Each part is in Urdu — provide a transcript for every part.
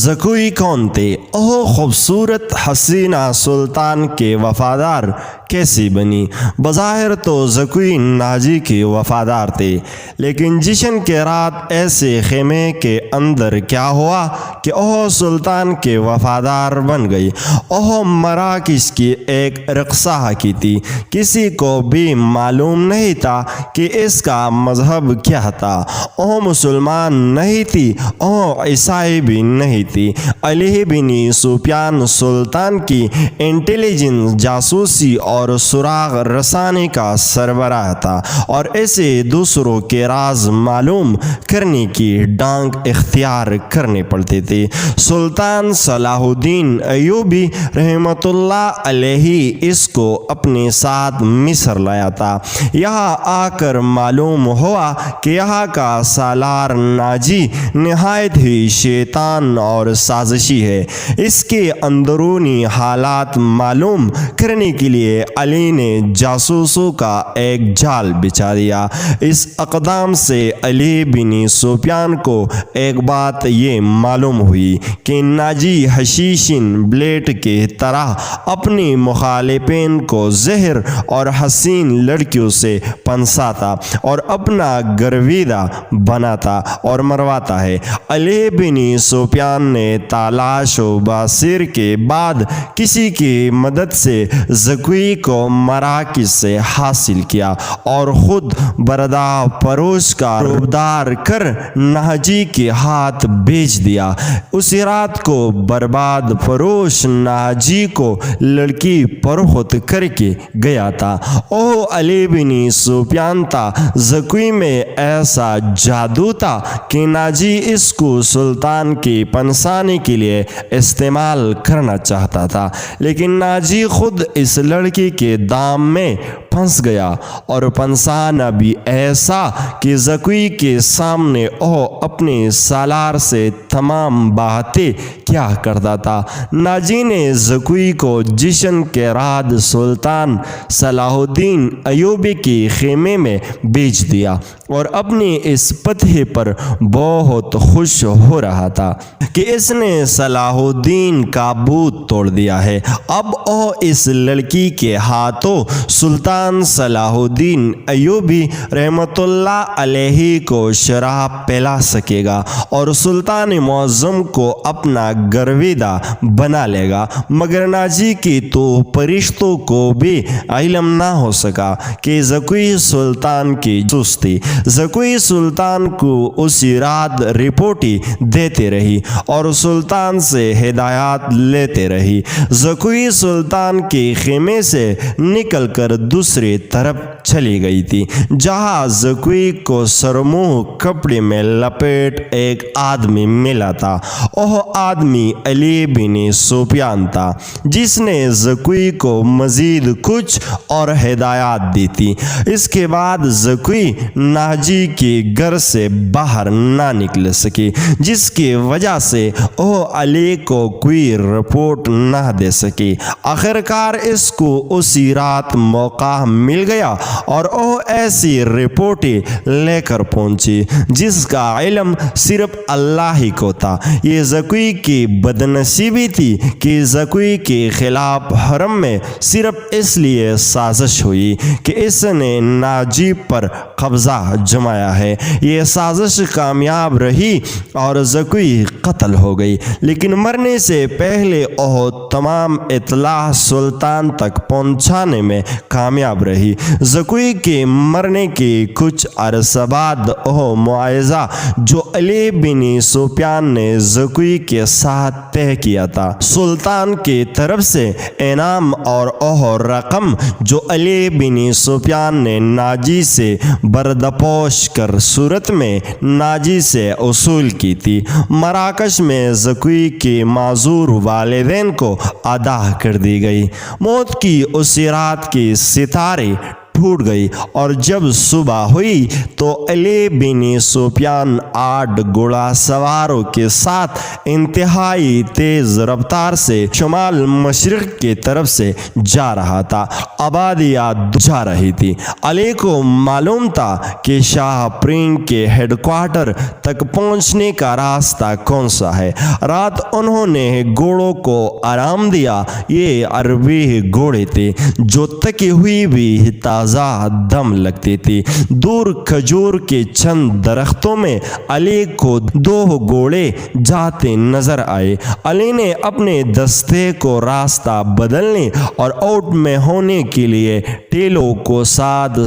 زکوی کون تھے؟ اوہ خوبصورت حسینہ سلطان کے وفادار کیسی بنی؟ بظاہر تو زکوی ناجی کے وفادار تھے، لیکن جشن کے رات ایسے خیمے کے اندر کیا ہوا کہ اوہ سلطان کے وفادار بن گئی۔ اوہ مراکش کی ایک رقصہ کی تھی، کسی کو بھی معلوم نہیں تھا کہ اس کا مذہب کیا تھا۔ اوہ مسلمان نہیں تھی، اوہ عیسائی بھی نہیں تھی۔ علی بن سفیان سلطان کی انٹیلیجنس، جاسوسی اور سراغ رسانی کا سربراہ تھا، اور اسے دوسروں کے راز معلوم کرنے کی ڈانگ اختیار کرنے پڑتے تھے۔ سلطان صلاح الدین ایوبی رحمۃ اللہ علیہ اس کو اپنے ساتھ مصر لایا تھا۔ یہاں آ کر معلوم ہوا کہ یہاں کا سالار ناجی نہایت ہی شیطان اور سازشی ہے۔ اس کے اندرونی حالات معلوم کرنے کے لیے علی نے جاسوسوں کا ایک جال بچھا دیا۔ اس اقدام سے علی بن سفیان کو ایک بات یہ معلوم ہوئی کہ ناجی حشیشن بلیٹ کی طرح اپنی مخالفین کو زہر اور حسین لڑکیوں سے پنساتا اور اپنا گرویدہ بناتا اور مرواتا ہے۔ علی بن سفیان نے تلاش و بصیر کے بعد کسی کی مدد سے زکوی کو مراکش سے حاصل کیا اور خود بردہ فروش کا روبدار کر ناجی کے ہاتھ بیچ دیا۔ اسی رات کو برباد فروش ناجی کو لڑکی فروخت کر کے گیا تھا۔ اوہ علی بن سفیان تھا، زکوی میں ایسا جادو تھا کہ ناجی اس کو سلطان کی پنسانے کے لیے استعمال کرنا چاہتا تھا، لیکن ناجی خود اس لڑکی کے دام میں پھنس گیا، اور پنسانا بھی ایسا کہ زکوی کے سامنے وہ اپنے سالار سے تمام باتیں کیا کرتا تھا۔ ناجی نے زکوی کو جشن کے رات سلطان صلاح الدین ایوبی کے خیمے میں بیچ دیا اور اپنی اس فتح پر بہت خوش ہو رہا تھا کہ اس نے صلاح الدین کا بت توڑ دیا ہے۔ اب وہ اس لڑکی کے ہاتھوں سلطان صلاح الدین ایوبی رحمۃ اللہ علیہ کو شراب پلا سکے گا اور سلطان معظم کو اپنا گرویدہ بنا لے گا۔ مگر ناجی کی تو فرشتوں کو بھی علم نہ ہو سکا کہ زکوی سلطان کی جاسوس تھی۔ زکوی سلطان کو اسی رات رپورٹی دیتے رہی اور سلطان سے ہدایات لیتے رہی۔ زکوی سلطان کے خیمے سے نکل کر دوسری طرف چلی گئی تھی، جہاں زکوی کو سرموہ کپڑے میں لپیٹ ایک آدمی ملا تھا۔ وہ آدمی علی بن سفیان تھا، جس نے زکوی کو مزید کچھ اور ہدایات دی تھی۔ اس کے بعد زکوی ناجی کے گھر سے باہر نہ نکل سکی، جس کی وجہ سے وہ علی کو کوئی رپورٹ نہ دے سکی۔ آخرکار اس کو اسی رات موقع مل گیا اور وہ ایسی رپورٹیں لے کر پہنچی جس کا علم صرف اللہ ہی کو تھا۔ یہ زکوی کی بدنصیبی تھی کہ زکوی کے خلاف حرم میں صرف اس لیے سازش ہوئی کہ اس نے ناجی پر قبضہ جمایا ہے۔ یہ سازش کامیاب رہی اور زکوی قتل ہو گئی، لیکن مرنے سے پہلے وہ تمام اطلاع سلطان تک پہنچانے میں کامیاب رہی۔ زکوی کے مرنے کے کچھ عرصہ بعد وہ معاہدہ جو علی بن سفیان نے زکوی کے ساتھ طے کیا تھا، سلطان کی طرف سے انعام اور وہ رقم جو علی بن سفیان نے ناجی سے بردپوش کر صورت میں ناجی سے وصول کی تھی، مراکش میں زکوی کے معذور والدین کو ادا کر دی گئی۔ موت کی اسی رات کے ستارے ٹوٹ گئی اور جب صبح ہوئی تو علی بن سفیان 8 گھوڑا سواروں کے ساتھ انتہائی تیز رفتار سے شمال مشرق کی طرف سے جا رہا تھا۔ آبادیات جا رہی تھی۔ علی کو معلوم تھا کہ شاہ پرنگ کے ہیڈ کوارٹر تک پہنچنے کا راستہ کون سا ہے۔ رات انہوں نے گھوڑوں کو آرام دیا۔ یہ عربی گھوڑے تھے جو تکی ہوئی بھی تازہ دم لگتی تھی۔ دور کھجور کے چند درختوں میں علی کو 2 گھوڑے جاتے نظر آئے۔ علی نے اپنے دستے کو راستہ بدلنے اور آؤٹ میں ہونے کے لیے ٹیلوں کو ساتھ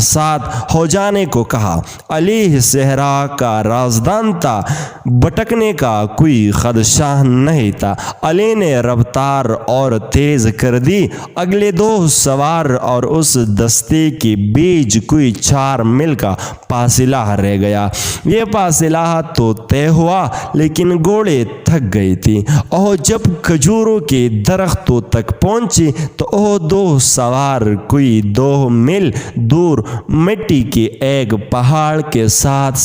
ہو جانے کو کہا۔ علی صحرا کا رازدان تھا، بھٹکنے کا کوئی خدشہ نہیں تھا۔ علی نے رفتار اور تیز کر دی۔ اگلے 2 سوار اور اس دستے کے بیچ کوئی 4 میل کا فاصلہ رہ گیا۔ یہ فاصلہ تو طے ہوا لیکن گھوڑے تھک گئی تھی اور جب کھجوروں کے درختوں تک پہنچی تو وہ 2 سوار کوئی 2 میل دور مٹی کے ایک پہاڑ کے ساتھ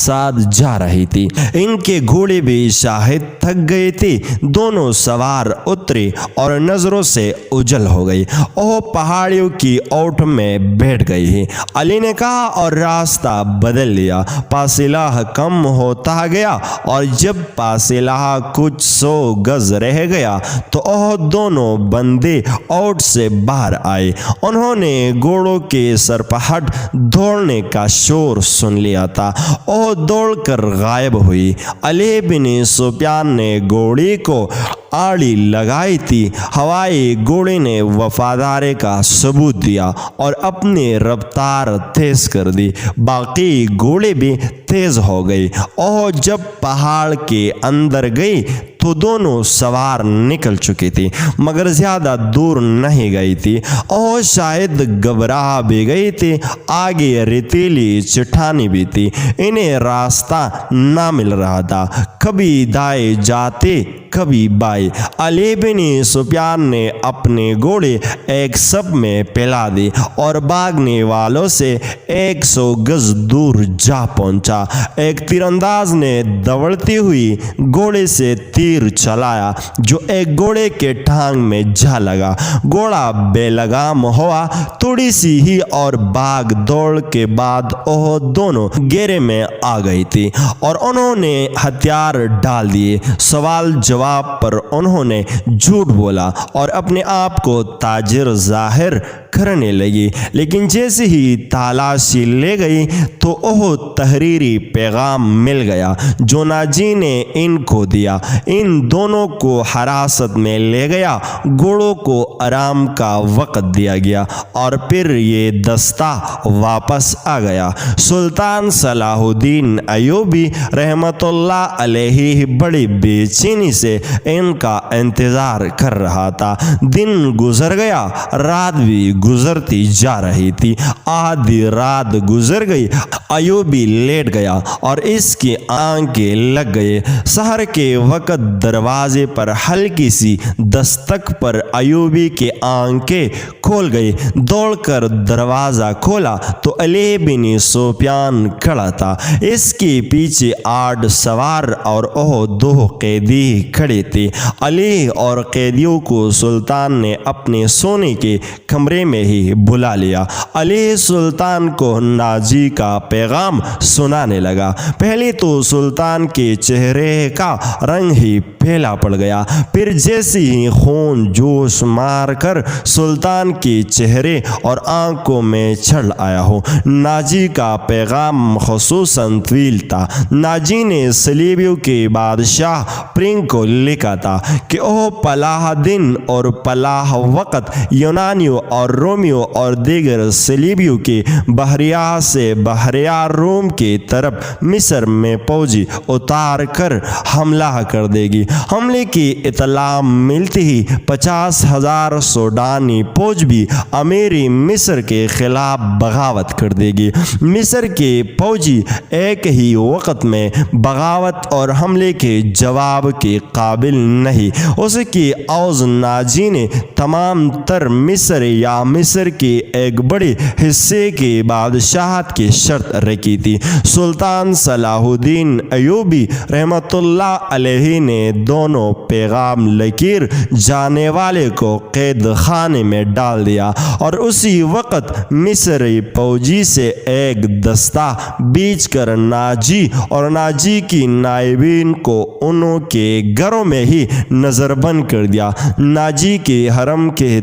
جا رہی تھی۔ ان کے گھوڑے بھی شاید تھک گئے تھے۔ دونوں سوار اترے اور نظروں سے اوجھل ہو گئی۔ وہ پہاڑیوں کی اوٹ میں بیٹھ گئی ہے، علی نے کہا اور راستہ بدل لیا۔ فاصلہ کم ہوتا گیا اور جب فاصلہ کچھ 100 گز رہ گیا تو وہ دونوں بندے اوٹ سے باہر آئے۔ انہوں نے گھوڑوں کے سرپہٹ دوڑنے کا شور سن لیا تھا۔ وہ دوڑ کر غائب ہوئی۔ علی بن سفیان نے گھوڑی کو آڑی لگائی تھی۔ ہوائی گھوڑے نے وفاداری کا ثبوت دیا اور اپنی رفتار تیز کر دی۔ باقی گھوڑے بھی تیز ہو گئی اور جب پہاڑ کے اندر گئی تو دونوں سوار نکل چکی تھی مگر زیادہ دور نہیں گئی تھی اور شاید گھبرا بھی گئی تھی۔ آگے ریتیلی چٹانی بھی تھی، انہیں راستہ نہ مل رہا تھا، کبھی دائیں جاتے کبھی بائیں۔ علی بن سفیان نے اپنے گھوڑے ایک صف میں پھیلا دی اور بھاگنے والوں سے 100 گز دور جا پہنچا۔ ایک تیر انداز نے دوڑتی ہوئی گھوڑے سے تیر چلایا جو ایک گھوڑے کے ٹانگ میں جا لگا۔ گھوڑا بے لگام ہوا تھوڑی سی ہی اور بھاگ دوڑ کے بعد وہ دونوں گھیرے میں آ گئی تھی اور انہوں نے ہتھیار ڈال دیے۔ سوال جواب پر انہوں نے جھوٹ بولا اور اپنے آپ کو تاجر ظاہر کرنے لگی، لیکن جیسے ہی تلاشی لے گئی تو وہ تحریری پیغام مل گیا جو ناجی نے ان کو دیا۔ ان دونوں کو حراست میں لے گیا، گھوڑوں کو آرام کا وقت دیا گیا اور پھر یہ دستہ واپس آ گیا۔ سلطان صلاح الدین ایوبی رحمۃ اللہ علیہ بڑی بے چینی سے ان کا انتظار کر رہا تھا۔ دن گزر گیا، رات بھی گزرتی جا رہی تھی۔ آدھی رات گزر گئی، ایوبی لیٹ گیا اور اس کی آنکھیں لگ گئے۔ سحر کے وقت دروازے پر ہلکی سی دستک پر ایوبی کی آنکھیں کھول گئی۔ دوڑ کر دروازہ کھولا تو علی بن سفیان کھڑا تھا۔ اس کے پیچھے 8 سوار اور وہ 2 قیدی کھڑے تھے۔ علی اور قیدیوں کو سلطان نے اپنے سونے کے کمرے میں ہی بلا لیا۔ علی سلطان کو ناجی کا پیغام سنانے لگا۔ پہلے تو سلطان کے چہرے کا رنگ ہی پھیلا پڑ گیا، پھر جیسے ہی خون جوش مار کر سلطان کے چہرے اور آنکھوں میں چڑھ آیا ہو۔ ناجی کا پیغام خصوصاً طویل تھا۔ ناجی نے صلیبیوں کے بادشاہ پرنگ کو لکھا تھا کہ وہ پلاہ دن اور پلاہ وقت یونانیوں اور رومیوں اور دیگر صلیبیوں کے بحریہ سے بحریہ روم کی طرف مصر میں فوجی اتار کر حملہ کر دے گی۔ حملے کی اطلاع ملتی ہی 50,000 سوڈانی فوج بھی امیری مصر کے خلاف بغاوت کر دے گی۔ مصر کے فوجی ایک ہی وقت میں بغاوت اور حملے کے جواب کے قابل نہیں۔ اس کی اوز ناجی نے تمام تر مصر یا مصر کے ایک بڑے حصے کے بادشاہت کی شرط رکھی تھی۔ سلطان صلاح الدین ایوبی رحمۃ اللہ علیہ نے دونوں پیغام لکیر جانے والے کو قید خانے میں ڈال دیا اور اسی وقت مصری فوجی سے ایک دستہ بیچ کر ناجی اور ناجی کی نائبین کو انہوں کے گھروں میں ہی نظر بند کر دیا۔ ناجی کے حرم کے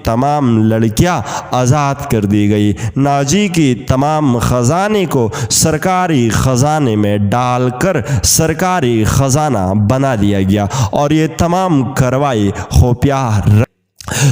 تمام لڑکیاں آزاد کر دی گئی۔ ناجی کی تمام خزانے کو سرکاری خزانے میں ڈال کر سرکاری خزانہ بنا دیا گیا اور یہ تمام کارروائی خفیہ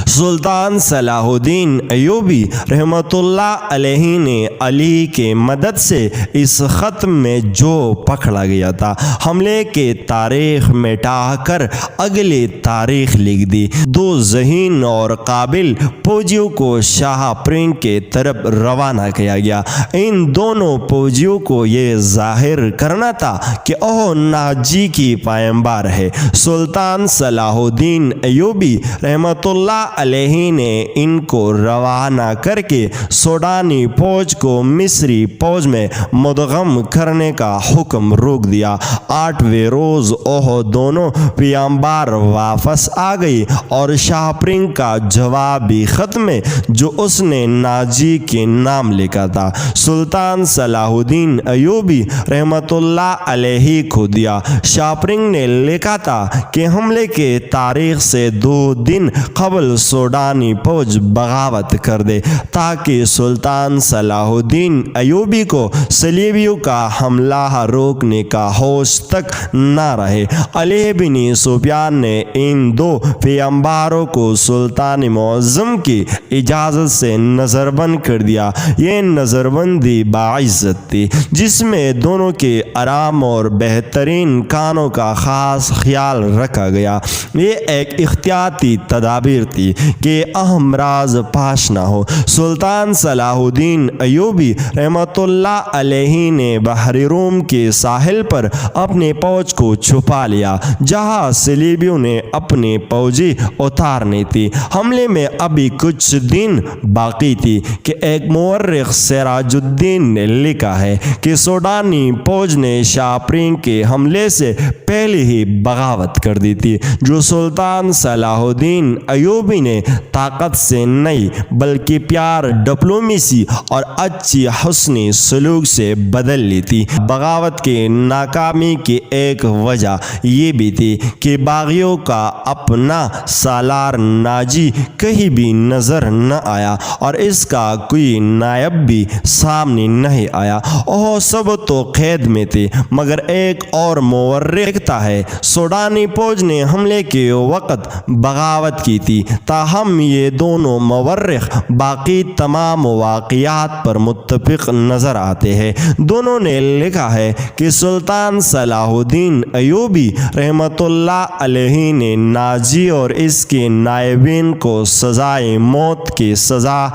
سلطان صلاح الدین ایوبی رحمۃ اللہ علیہ نے علی کے مدد سے اس خط میں جو پکڑا گیا تھا حملے کے تاریخ مٹا کر اگلی تاریخ لکھ دی۔ دو ذہین اور قابل فوجیوں کو شاہ پرنگ کے طرف روانہ کیا گیا۔ ان دونوں فوجیوں کو یہ ظاہر کرنا تھا کہ وہ ناجی کی پیمبر ہے۔ سلطان صلاح الدین ایوبی رحمۃ اللہ علیہ نے ان کو روانہ کر کے سوڈانی فوج کو مصری فوج میں مدغم کرنے کا حکم روک دیا۔ 8ویں روز وہ دونوں پیامبر واپس آ گئی اور شاہ پرنگ کا جوابی خط میں جو اس نے ناجی کے نام لکھا تھا سلطان صلاح الدین ایوبی رحمۃ اللہ علیہ کو دیا۔ شاہ پرنگ نے لکھا تھا کہ حملے کے تاریخ سے 2 دن قبل سوڈانی فوج بغاوت کر دے تاکہ سلطان صلاح الدین ایوبی کو صلیبیوں کا حملہ روکنے کا ہوش تک نہ رہے۔ علی بن سفیان نے ان 2 پیامبروں کو سلطان معظم کی اجازت سے نظر بند کر دیا۔ یہ نظر بندی باعزت تھی جس میں دونوں کے آرام اور بہترین کانوں کا خاص خیال رکھا گیا۔ یہ ایک احتیاطی تدابیر تھی کہ اہم راز پاش نہ ہو۔ سلطان صلاح الدین ایوبی رحمۃ اللہ علیہ نے بحری روم کے ساحل پر اپنے فوج کو چھپا لیا جہاں صلیبیوں نے اپنی فوجی اتارنی تھی۔ حملے میں ابھی کچھ دن باقی تھی کہ ایک مورخ سراج الدین نے لکھا ہے کہ سوڈانی فوج نے شاہ پرنگ کے حملے سے پہلے ہی بغاوت کر دی تھی جو سلطان صلاح الدین ایوبی نے طاقت سے نہیں بلکہ پیار، ڈپلومیسی اور اچھی حسنی سلوک سے بدل لی تھی۔ بغاوت کی ناکامی کی ایک وجہ یہ بھی تھی کہ باغیوں کا اپنا سالار ناجی کہیں بھی نظر نہ آیا اور اس کا کوئی نائب بھی سامنے نہیں آیا۔ وہ سب تو قید میں تھے مگر ایک اور مورخ لکھتا ہے سوڈانی فوج نے حملے کے وقت بغاوت کی تھی۔ تاہم یہ دونوں مورخ باقی تمام واقعات پر متفق نظر آتے ہیں۔ دونوں نے لکھا ہے کہ سلطان صلاح الدین ایوبی رحمۃ اللہ علیہ نے ناجی اور اس کے نائبین کو سزائے موت کی سزا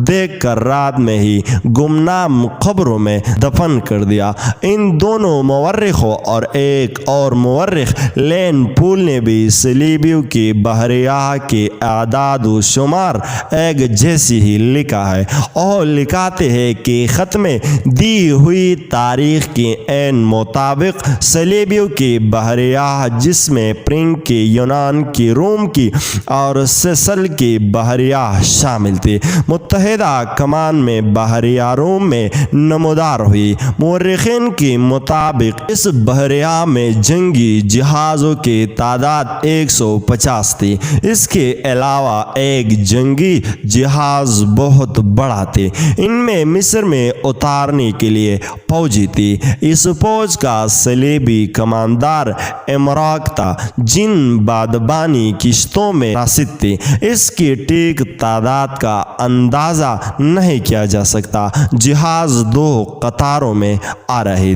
دے کر رات میں ہی گمنام قبروں میں دفن کر دیا۔ ان دونوں مورخوں اور ایک اور مورخ لین پول نے بھی صلیبیوں کی بحریہ کے اعداد و شمار ایک جیسی ہی لکھا ہے اور لکھاتے ہیں کہ خط میں دی ہوئی تاریخ کے عین مطابق صلیبیوں کی بحریہ جس میں پرنگ کی، یونان کی، روم کی اور سیسل کی بحریہ شامل تھی متحدہ کمان میں بحریہ روم میں نمودار ہوئی۔ مورخین کے مطابق اس بحریہ میں جنگی جہازوں کی تعداد 150 تھی۔ اس کے علاوہ ایک جنگی جہاز بہت بڑا تھے، ان میں مصر میں اتارنے کے لیے فوجی تھی۔ اس فوج کا صلیبی کماندار امراک تھا، جن بادبانی کشتوں میں راست تھی۔ اس کی ٹھیک تعداد کا اندازہ نہیں کیا جا سکتا۔ جہاز 2 قطاروں میں آ رہے